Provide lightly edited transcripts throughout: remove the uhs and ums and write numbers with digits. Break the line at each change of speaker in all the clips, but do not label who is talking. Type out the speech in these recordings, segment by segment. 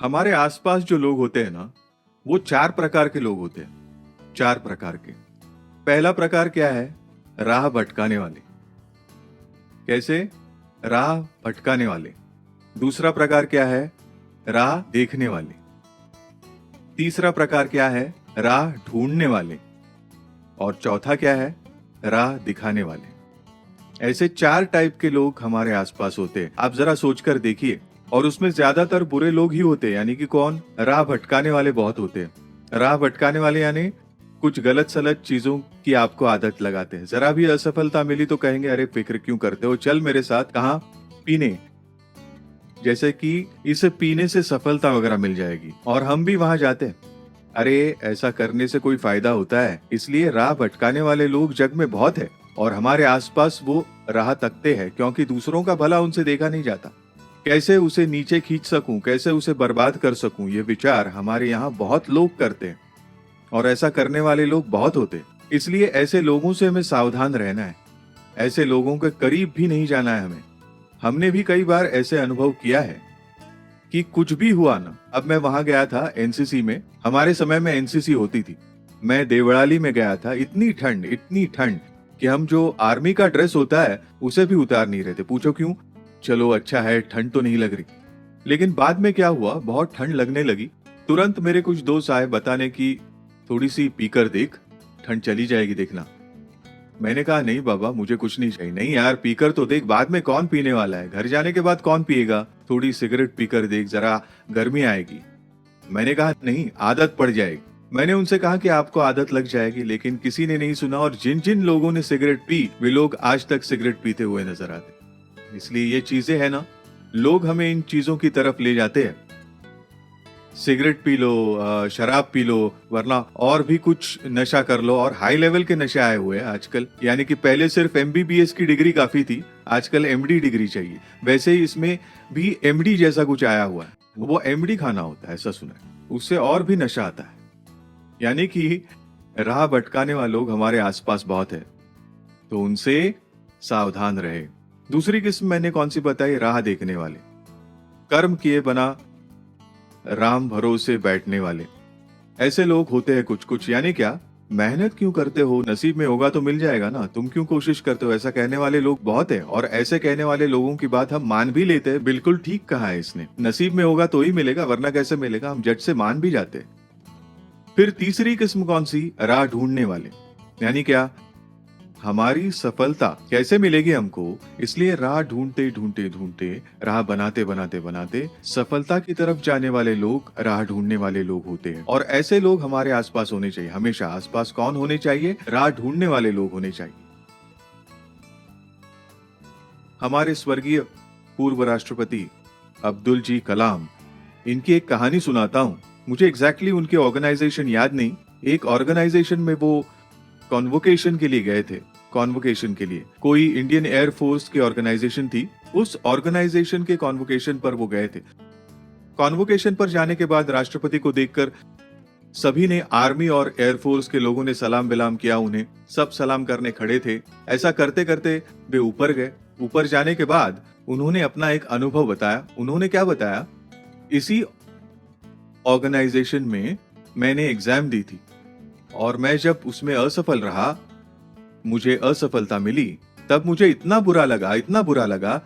हमारे आसपास जो लोग होते हैं ना, वो 4 प्रकार के लोग होते हैं। 4 प्रकार के। पहला प्रकार क्या है? राह भटकाने वाले। कैसे? राह भटकाने वाले। दूसरा प्रकार क्या है? राह देखने वाले। तीसरा प्रकार क्या है? राह ढूंढने वाले। और चौथा क्या है? राह दिखाने वाले। ऐसे 4 टाइप के लोग हमारे आसपास होते हैं। आप जरा सोचकर देखिए। और उसमें ज्यादातर बुरे लोग ही होते हैं, यानी कि कौन? राह भटकाने वाले बहुत होते हैं। राह भटकाने वाले यानी कुछ गलत सलत चीजों की आपको आदत लगाते हैं। जरा भी असफलता मिली तो कहेंगे अरे फिक्र क्यों करते हो, चल मेरे साथ। कहाँ? पीने। जैसे कि इसे पीने से सफलता वगैरह मिल जाएगी, और हम भी वहां जाते हैं। अरे ऐसा करने से कोई फायदा होता है? इसलिए राह भटकाने वाले लोग जग में बहुत है, और हमारे आसपास वो राह तकते हैं, क्योंकि दूसरों का भला उनसे देखा नहीं जाता। कैसे उसे नीचे खींच सकूं, कैसे उसे बर्बाद कर सकूं, ये विचार हमारे यहाँ बहुत लोग करते हैं, और ऐसा करने वाले लोग बहुत होते हैं। इसलिए ऐसे लोगों से हमें सावधान रहना है। ऐसे लोगों के करीब भी नहीं जाना है हमें। हमने भी कई बार ऐसे अनुभव किया है कि कुछ भी हुआ ना। अब मैं वहां गया था एनसीसी में, हमारे समय में एनसीसी होती थी। मैं देवड़ाली में गया था। इतनी ठंड कि हम जो आर्मी का ड्रेस होता है उसे भी उतार नहीं रहे थे। पूछो क्यों? चलो अच्छा है, ठंड तो नहीं लग रही। लेकिन बाद में क्या हुआ, बहुत ठंड लगने लगी। तुरंत मेरे कुछ दोस्त आए बताने की थोड़ी सी पीकर देख, ठंड चली जाएगी देखना। मैंने कहा नहीं बाबा, मुझे कुछ नहीं चाहिए। नहीं यार, पीकर तो देख, बाद में कौन पीने वाला है, घर जाने के बाद कौन पिएगा। थोड़ी सिगरेट पीकर देख, जरा गर्मी आएगी। मैंने कहा नहीं, आदत पड़ जाएगी। मैंने उनसे कहा कि आपको आदत लग जाएगी, लेकिन किसी ने नहीं सुना। और जिन जिन लोगों ने सिगरेट पी, वे लोग आज तक सिगरेट पीते हुए नजर आते। इसलिए ये चीजें है ना, लोग हमें इन चीजों की तरफ ले जाते हैं। सिगरेट पी लो, शराब पी लो, वरना और भी कुछ नशा कर लो। और हाई लेवल के नशे आए हुए हैं आजकल, यानी कि पहले सिर्फ एमबीबीएस की डिग्री काफी थी, आजकल एमडी डिग्री चाहिए। वैसे ही इसमें भी एमडी जैसा कुछ आया हुआ है। वो एमडी खाना होता है, ऐसा सुना है। उससे और भी नशा आता है। यानी कि राह भटकाने वाले लोग हमारे आसपास बहुत है, तो उनसे सावधान रहे। दूसरी किस्म मैंने कौन सी बताई? राह देखने वाले। कर्म किए बना राम भरोसे बैठने वाले। ऐसे लोग होते हैं कुछ कुछ। यानी क्या? मेहनत क्यों करते हो, नसीब में होगा तो मिल जाएगा ना, तुम क्यों कोशिश करते हो? ऐसा कहने वाले लोग बहुत हैं, और ऐसे कहने वाले लोगों की बात हम मान भी लेते हैं। बिल्कुल ठीक कहा है इसने, नसीब में होगा तो ही मिलेगा, वरना कैसे मिलेगा। हम झट से मान भी जाते हैं। फिर तीसरी किस्म कौन सी? राह ढूंढने वाले। यानी क्या? हमारी सफलता कैसे मिलेगी हमको, इसलिए राह ढूंढते ढूंढते ढूंढते, राह बनाते बनाते बनाते सफलता की तरफ जाने वाले लोग राह ढूंढने वाले लोग होते हैं। और ऐसे लोग हमारे आसपास होने चाहिए। हमेशा आसपास कौन होने चाहिए? राह ढूंढने वाले लोग होने चाहिए। हमारे स्वर्गीय पूर्व राष्ट्रपति अब्दुल जी कलाम, इनकी एक कहानी सुनाता हूँ। मुझे एग्जैक्टली उनके ऑर्गेनाइजेशन याद नहीं। एक ऑर्गेनाइजेशन में वो कॉन्वोकेशन के लिए गए थे। कॉन्वोकेशन के लिए कोई इंडियन एयरफोर्स की ऑर्गेनाइजेशन थी। उस ऑर्गेनाइजेशन के कॉन्वोकेशन पर वो गए थे। कॉन्वोकेशन पर जाने के बाद राष्ट्रपति को देखकर सभी ने, आर्मी और एयरफोर्स के लोगों ने सलाम बिलाम किया उन्हें। सब सलाम करने खड़े थे। ऐसा करते करते वे ऊपर गए। ऊपर जाने के बाद उन्होंने अपना एक अनुभव बताया। उन्होंने क्या बताया? इसी ऑर्गेनाइजेशन में मैंने एग्जाम दी थी, और मैं जब उसमें असफल रहा, मुझे असफलता मिली, तब मुझे इतना बुरा लगा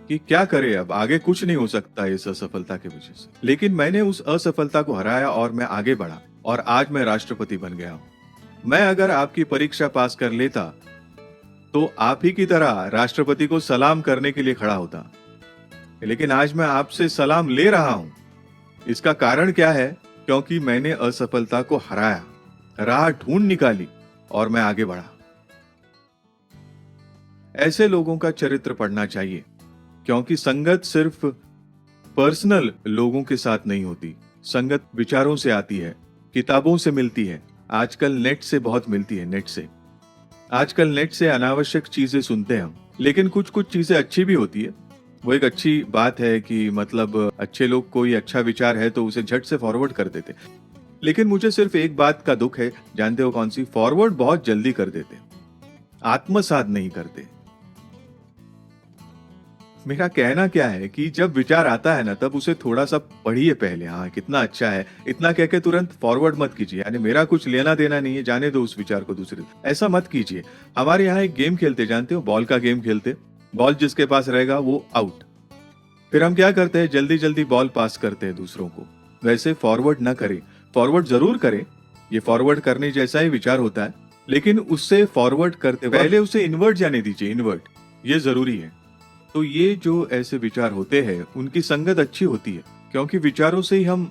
कि क्या करे, अब आगे कुछ नहीं हो सकता इस असफलता की वजह से। लेकिन मैंने उस असफलता को हराया और मैं आगे बढ़ा, और आज मैं राष्ट्रपति बन गया हूं। मैं अगर आपकी परीक्षा पास कर लेता तो आप ही की तरह राष्ट्रपति को सलाम करने के लिए खड़ा होता। लेकिन आज मैं आपसे सलाम ले रहा हूं। इसका कारण क्या है? क्योंकि मैंने असफलता को हराया, राह ढूंढ निकाली, और मैं आगे बढ़ा। ऐसे लोगों का चरित्र पढ़ना चाहिए, क्योंकि संगत सिर्फ पर्सनल लोगों के साथ नहीं होती। संगत विचारों से आती है, किताबों से मिलती है, आजकल नेट से बहुत मिलती है। आजकल नेट से अनावश्यक चीजें सुनते हैं हम, लेकिन कुछ कुछ चीजें अच्छी भी होती है। वो एक अच्छी बात है कि मतलब अच्छे लोग, कोई अच्छा विचार है तो उसे झट से फॉरवर्ड कर देते। लेकिन मुझे सिर्फ एक बात का दुख है, जानते हो कौन सी? फॉरवर्ड बहुत जल्दी कर देते, आत्मसात नहीं करते। मेरा कहना क्या है कि जब विचार आता है ना तब उसे थोड़ा सा पढ़िए पहले, हाँ कितना अच्छा है, इतना कह के तुरंत फॉरवर्ड मत कीजिए। यानी मेरा कुछ लेना देना नहीं है, जाने दो उस विचार को दूसरे, ऐसा मत कीजिए। हमारे यहाँ एक गेम खेलते, जानते हो, बॉल का गेम खेलते। बॉल जिसके पास रहेगा वो आउट। फिर हम क्या करते हैं, जल्दी जल्दी बॉल पास करते हैं दूसरों को। वैसे फॉरवर्ड ना करें, फॉरवर्ड जरूर करें, ये फॉरवर्ड करने जैसा ही विचार होता है, लेकिन उससे फॉरवर्ड करते पहले उसे इन्वर्ट जाने दीजिए, इन्वर्ट, ये जरूरी है। तो ये जो ऐसे विचार होते हैं उनकी संगत अच्छी होती है, क्योंकि विचारों से ही हम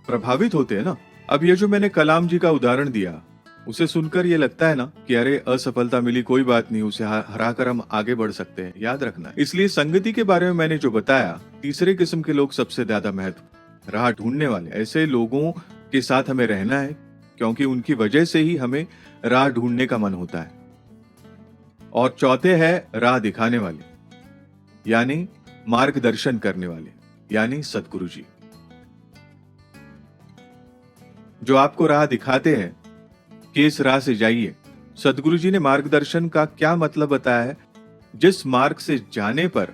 प्रभावित होते हैं ना। अब ये जो मैंने कलाम जी का उदाहरण दिया, उसे सुनकर ये लगता है ना कि अरे असफलता मिली, कोई बात नहीं, उसे हराकर हम आगे बढ़ सकते हैं। याद रखना, इसलिए संगति के बारे में मैंने जो बताया, तीसरे किस्म के लोग सबसे ज्यादा महत्व, राह ढूंढने वाले, ऐसे लोगों के साथ हमें रहना है, क्योंकि उनकी वजह से ही हमें राह ढूंढने का मन होता है। और चौथे है राह दिखाने वाले, यानी मार्गदर्शन करने वाले, यानी सदगुरु जी, जो आपको राह दिखाते हैं कि इस राह से जाइए। सदगुरु जी ने मार्गदर्शन का क्या मतलब बताया है? जिस मार्ग से जाने पर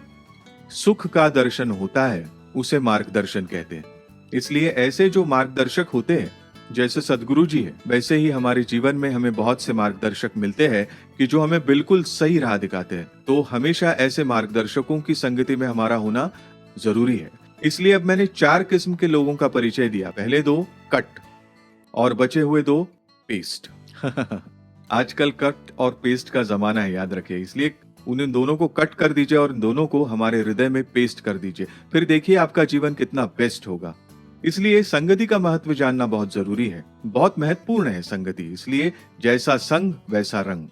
सुख का दर्शन होता है उसे मार्गदर्शन कहते हैं। इसलिए ऐसे जो मार्गदर्शक होते हैं, जैसे सदगुरु जी है, वैसे ही हमारे जीवन में हमें बहुत से मार्गदर्शक मिलते हैं कि जो हमें बिल्कुल सही राह दिखाते हैं। तो हमेशा ऐसे मार्गदर्शकों की संगति में हमारा होना जरूरी है। इसलिए अब मैंने 4 किस्म के लोगों का परिचय दिया। पहले 2 कट और बचे हुए 2 पेस्ट। आजकल कट और पेस्ट का जमाना है, याद रखिए। इसलिए उन दोनों को कट कर दीजिए और इन दोनों को हमारे हृदय में पेस्ट कर दीजिए, फिर देखिए आपका जीवन कितना बेस्ट होगा। इसलिए संगति का महत्व जानना बहुत जरूरी है, बहुत महत्वपूर्ण है संगति। इसलिए जैसा संग वैसा रंग।